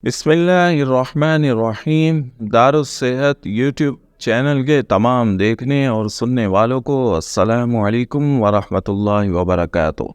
बिस्मिल्लाहिर्रहमानिर्रहीम। दारुस्सेहत YouTube channel के तमाम देखने और सुनने वालों को अस्सलामु अलैकुम वरहमतुल्लाहि वबरकातुहू।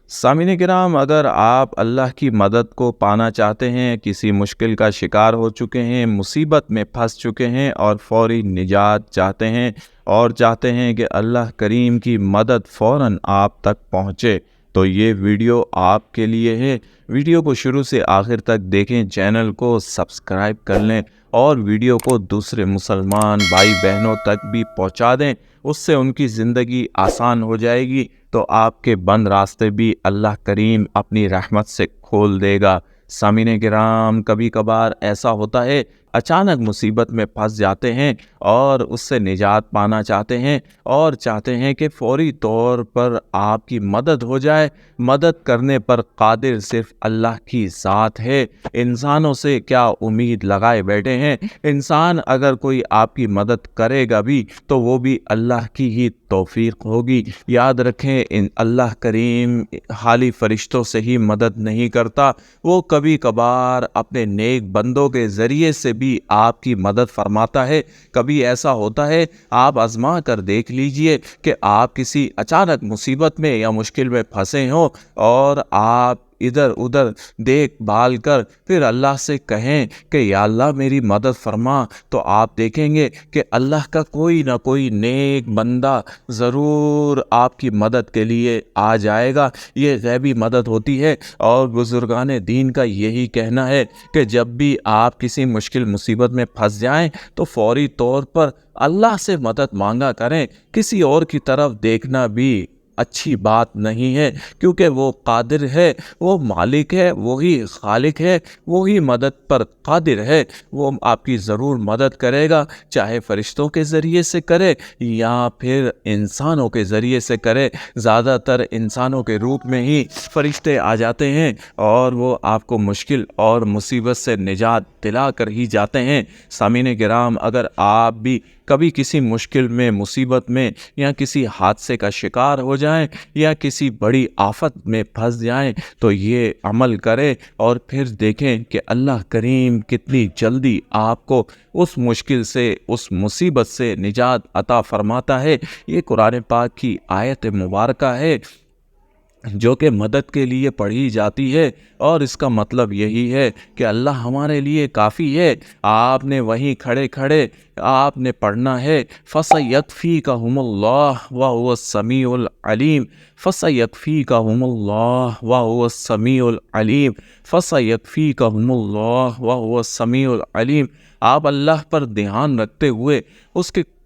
सामीन किराम, अगर आप अल्लाह की मदद को पाना चाहते हैं, किसी मुश्किल का शिकार हो चुके हैं, मुसीबत में फंस चुके हैं और फौरी निजात चाहते हैं और चाहते हैं कि अल्लाह करीम की मदद फ़ौरन आप तक पहुँचे, तो ये वीडियो आपके लिए है। वीडियो को शुरू से आखिर तक देखें, चैनल को सब्सक्राइब कर लें और वीडियो को दूसरे मुसलमान भाई बहनों तक भी पहुंचा दें। उससे उनकी ज़िंदगी आसान हो जाएगी, तो आपके बंद रास्ते भी अल्लाह करीम अपनी रहमत से खोल देगा। सामीने किराम, कभी कभार ऐसा होता है, अचानक मुसीबत में फंस जाते हैं और उससे निजात पाना चाहते हैं और चाहते हैं कि फौरी तौर पर आपकी मदद हो जाए। मदद करने पर कादिर सिर्फ अल्लाह की ज़ात है। इंसानों से क्या उम्मीद लगाए बैठे हैं? इंसान अगर कोई आपकी मदद करेगा भी तो वो भी अल्लाह की ही तौफीक होगी। याद रखें, इन अल्लाह करीम खाली फरिश्तों से ही मदद नहीं करता, वो कभी कभार अपने नेक बंदों के ज़रिए से भी आपकी मदद फरमाता है। कभी ऐसा होता है, आप आजमा कर देख लीजिए कि आप किसी अचानक मुसीबत में या मुश्किल में फंसे हों और आप इधर उधर देख भाल कर फिर अल्लाह से कहें कि या अल्लाह मेरी मदद फरमा, तो आप देखेंगे कि अल्लाह का कोई ना कोई नेक बंदा ज़रूर आपकी मदद के लिए आ जाएगा। ये गैबी मदद होती है और बुजुर्गान दीन का यही कहना है कि जब भी आप किसी मुश्किल मुसीबत में फंस जाएं तो फौरी तौर पर अल्लाह से मदद मांगा करें। किसी और की तरफ देखना भी अच्छी बात नहीं है, क्योंकि वो कादिर है, वो मालिक है, वही खालिक है, वही मदद पर कादिर है। वो आपकी ज़रूर मदद करेगा, चाहे फरिश्तों के ज़रिए से करे या फिर इंसानों के ज़रिए से करे। ज़्यादातर इंसानों के रूप में ही फरिश्ते आ जाते हैं और वो आपको मुश्किल और मुसीबत से निजात दिला कर ही जाते हैं। सामीने किराम, अगर आप भी कभी किसी मुश्किल में, मुसीबत में या किसी हादसे का शिकार हो जाएं या किसी बड़ी आफत में फंस जाएं, तो ये अमल करें और फिर देखें कि अल्लाह करीम कितनी जल्दी आपको उस मुश्किल से, उस मुसीबत से निजात अता फरमाता है। ये कुरान पाक की आयत मुबारका है जो कि मदद के लिए पढ़ी जाती है और इसका मतलब यही है कि अल्लाह हमारे लिए काफ़ी है। आपने वहीं खड़े खड़े आपने पढ़ना है, फसयकफ़ीकहुमुल्लाह व हुवस समीउल अलीम, फसयकफ़ीकहुमुल्लाह व हुवस समीउल अलीम, फसयकफ़ीकहुमुल्लाह व हुवस समीउल अलीम। आप अल्लाह पर ध्यान रखते हुए,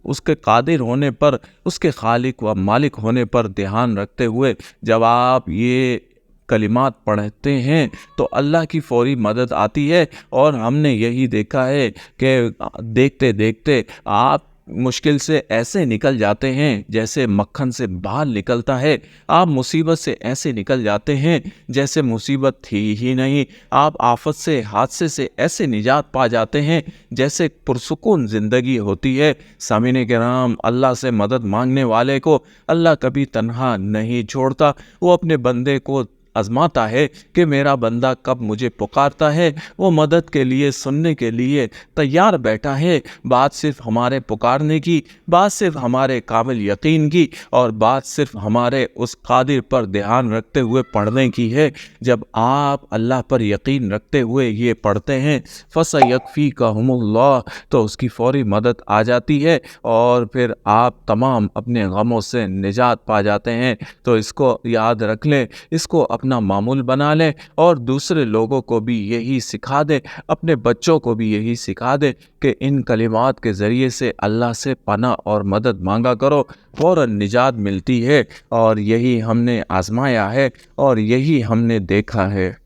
उसके कादिर होने पर, उसके खालिक व मालिक होने पर ध्यान रखते हुए जब आप ये कलिमात पढ़ते हैं तो अल्लाह की फौरी मदद आती है। और हमने यही देखा है कि देखते देखते आप मुश्किल से ऐसे निकल जाते हैं जैसे मक्खन से बाल निकलता है। आप मुसीबत से ऐसे निकल जाते हैं जैसे मुसीबत थी ही नहीं। आप आफत से, हादसे से ऐसे निजात पा जाते हैं जैसे पुरसुकून ज़िंदगी होती है। सामीने किराम, अल्लाह से मदद मांगने वाले को अल्लाह कभी तन्हा नहीं छोड़ता। वो अपने बंदे को आजमाता है कि मेरा बंदा कब मुझे पुकारता है। वो मदद के लिए, सुनने के लिए तैयार बैठा है। बात सिर्फ हमारे पुकारने की, बात सिर्फ हमारे काबिल यकीन की और बात सिर्फ हमारे उस कादिर पर ध्यान रखते हुए पढ़ने की है। जब आप अल्लाह पर यकीन रखते हुए ये पढ़ते हैं, फसयकफ़ीकहुमुल्लाह, तो उसकी फौरी मदद आ जाती है और फिर आप तमाम अपने गमों से निजात पा जाते हैं। तो इसको याद रख लें, इसको अपना मामूल बना लें और दूसरे लोगों को भी यही सिखा दें, अपने बच्चों को भी यही सिखा दें कि इन कलिमात के ज़रिए से अल्लाह से पनाह और मदद मांगा करो, फ़ौरन निजात मिलती है। और यही हमने आजमाया है और यही हमने देखा है।